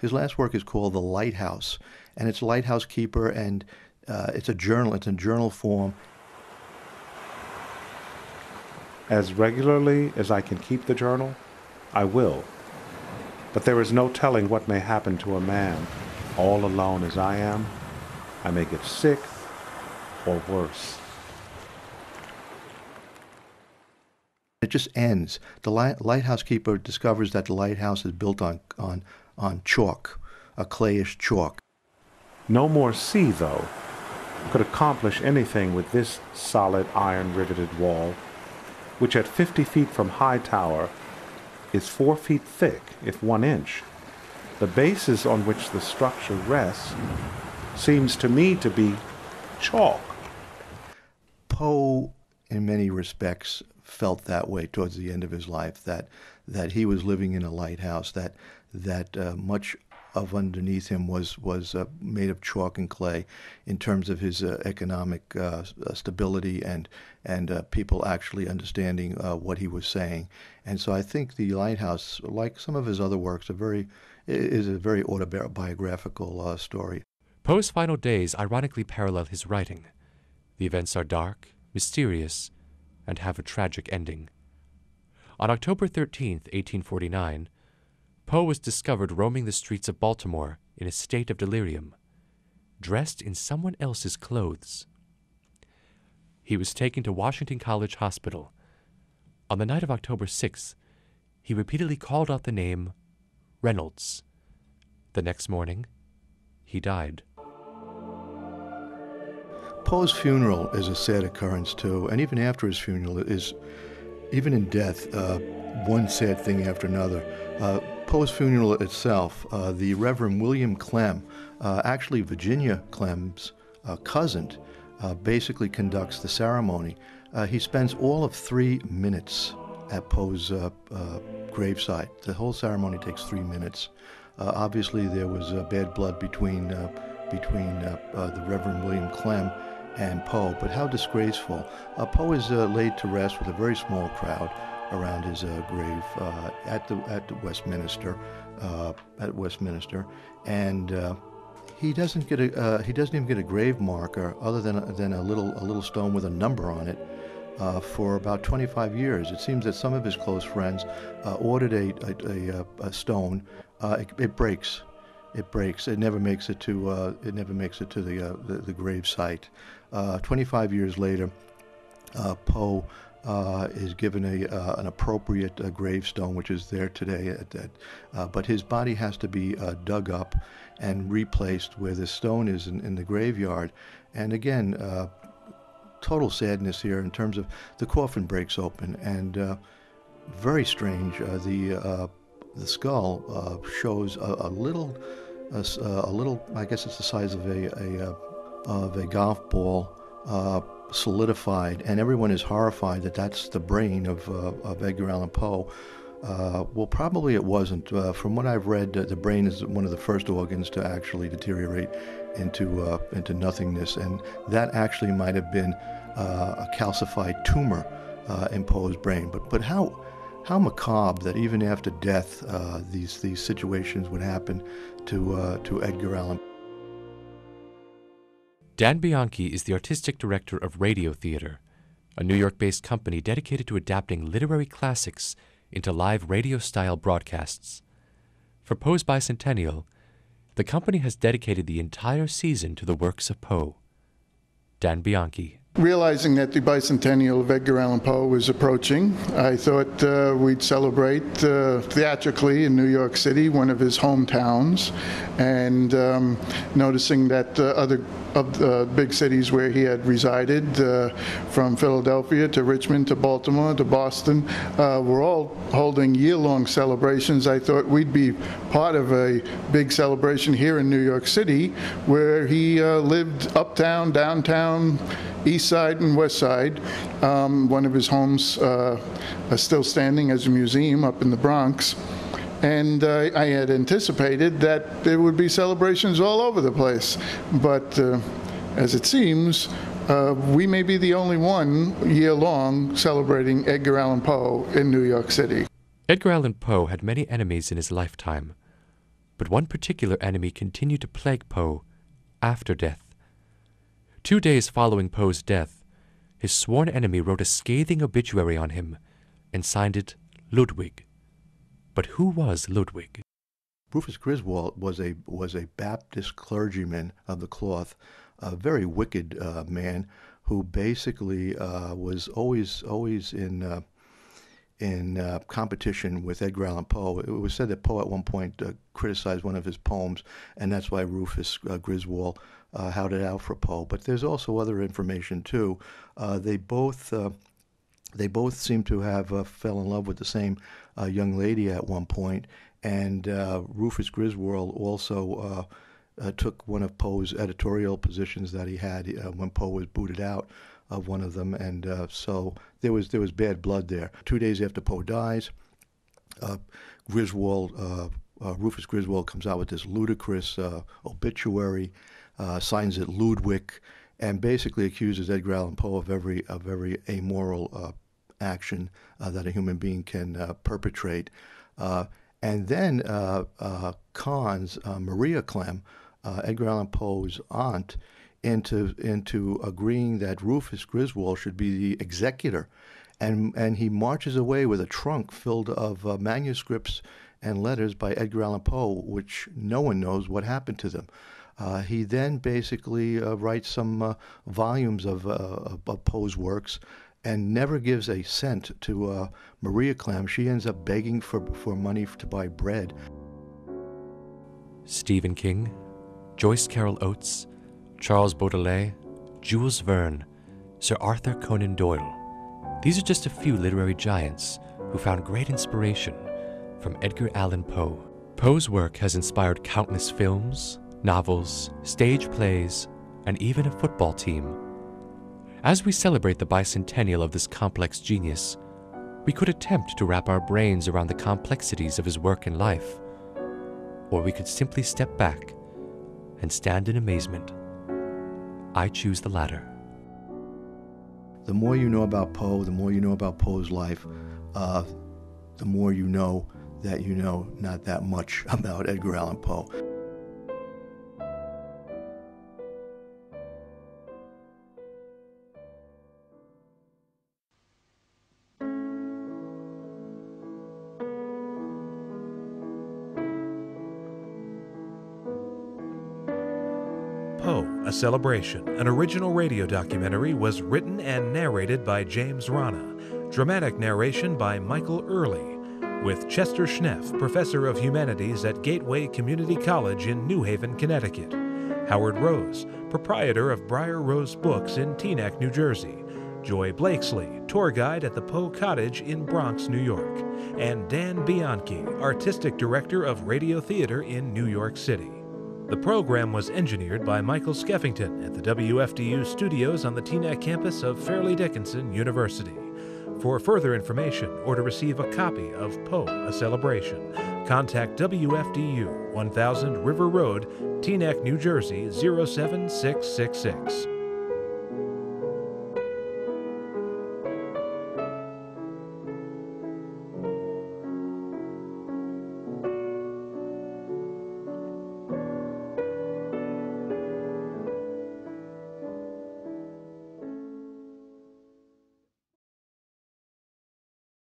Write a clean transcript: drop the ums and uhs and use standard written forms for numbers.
His last work is called The Lighthouse, and it's Lighthouse Keeper, and it's a journal. It's in journal form. As regularly as I can keep the journal, I will. But there is no telling what may happen to a man, all alone as I am. I may get sick or worse. It just ends. The lighthouse keeper discovers that the lighthouse is built on chalk, a clayish chalk. No more sea, though, could accomplish anything with this solid iron-riveted wall, which at 50 feet from high tower is 4 feet thick, if 1 inch. The basis on which the structure rests seems to me to be chalk. Poe, in many respects, felt that way towards the end of his life, that he was living in a lighthouse, that much of underneath him was made of chalk and clay in terms of his economic stability and people actually understanding what he was saying. And so I think The Lighthouse, like some of his other works, is a very autobiographical story. Poe's final days ironically parallel his writing. The events are dark, mysterious, and have a tragic ending. On October 13th, 1849, Poe was discovered roaming the streets of Baltimore in a state of delirium, dressed in someone else's clothes. He was taken to Washington College Hospital. On the night of October 6th, he repeatedly called out the name Reynolds. The next morning, he died. Poe's funeral is a sad occurrence, too, and even after his funeral, even in death, one sad thing after another. Poe's funeral itself, the Reverend William Clem, actually Virginia Clem's cousin, basically conducts the ceremony. He spends all of 3 minutes at Poe's gravesite. The whole ceremony takes 3 minutes. Obviously, there was bad blood between the Reverend William Clem and Poe, but how disgraceful. Poe is laid to rest with a very small crowd around his grave at Westminster, and he doesn't even get a grave marker other than a little stone with a number on it for about 25 years. It seems that some of his close friends ordered a stone. It breaks. It never makes it to the grave site. 25 years later, Poe is given an appropriate gravestone, which is there today. But his body has to be dug up and replaced where the stone is in the graveyard. And again, total sadness here in terms of the coffin breaks open, and very strange. The skull shows a little. I guess it's the size of a golf ball, solidified, and everyone is horrified that that's the brain of Edgar Allan Poe. Well, probably it wasn't. From what I've read, the brain is one of the first organs to actually deteriorate into nothingness, and that actually might have been a calcified tumor in Poe's brain. But how macabre that even after death, these situations would happen to Edgar Allan. Dan Bianchi is the artistic director of Radiotheatre, a New York-based company dedicated to adapting literary classics into live radio-style broadcasts. For Poe's Bicentennial, the company has dedicated the entire season to the works of Poe. Dan Bianchi. Realizing that the bicentennial of Edgar Allan Poe was approaching, I thought we'd celebrate theatrically in New York City, one of his hometowns, and noticing that other of the big cities where he had resided, from Philadelphia to Richmond to Baltimore to Boston, were all holding year-long celebrations. I thought we'd be part of a big celebration here in New York City, where he lived uptown, downtown, East Side and West Side. One of his homes is still standing as a museum up in the Bronx. And I had anticipated that there would be celebrations all over the place. But as it seems, we may be the only one year-long celebrating Edgar Allan Poe in New York City. Edgar Allan Poe had many enemies in his lifetime. But one particular enemy continued to plague Poe after death. 2 days following Poe's death, his sworn enemy wrote a scathing obituary on him and signed it Ludwig. But who was Ludwig? Rufus Griswold was a Baptist clergyman of the cloth, a very wicked man who basically was always in competition with Edgar Allan Poe. It was said that Poe at one point criticized one of his poems, and that's why Rufus Griswold howled it out for Poe. But there's also other information too. They both seem to have fell in love with the same young lady at one point, and Rufus Griswold also took one of Poe's editorial positions that he had when Poe was booted out of one of them, and so there was bad blood there. 2 days after Poe dies, Rufus Griswold comes out with this ludicrous obituary, signs it Ludwig, and basically accuses Edgar Allan Poe of every amoral action that a human being can perpetrate. And then cons Maria Clem, Edgar Allan Poe's aunt, into agreeing that Rufus Griswold should be the executor, and he marches away with a trunk filled of manuscripts and letters by Edgar Allan Poe, which no one knows what happened to them. He then basically writes some volumes of Poe's works and never gives a cent to Maria Clem. She ends up begging for money to buy bread. Stephen King, Joyce Carol Oates, Charles Baudelaire, Jules Verne, Sir Arthur Conan Doyle. These are just a few literary giants who found great inspiration from Edgar Allan Poe. Poe's work has inspired countless films, novels, stage plays, and even a football team. As we celebrate the bicentennial of this complex genius, we could attempt to wrap our brains around the complexities of his work and life, or we could simply step back and stand in amazement. I choose the latter. The more you know about Poe, the more you know about Poe's life, the more you know that you know not that much about Edgar Allan Poe. Poe, A Celebration, an original radio documentary, was written and narrated by James Rana. Dramatic narration by Michael Early, with Chester Schnepf, Professor of Humanities at Gateway Community College in New Haven, Connecticut. Howard Rose, Proprietor of Briar Rose Books in Teaneck, New Jersey. Joy Blakeslee, Tour Guide at the Poe Cottage in Bronx, New York. And Dan Bianchi, Artistic Director of Radiotheatre in New York City. The program was engineered by Michael Skeffington at the WFDU studios on the Teaneck campus of Fairleigh Dickinson University. For further information or to receive a copy of Poe, A Celebration, contact WFDU, 1000 River Road, Teaneck, New Jersey, 07666.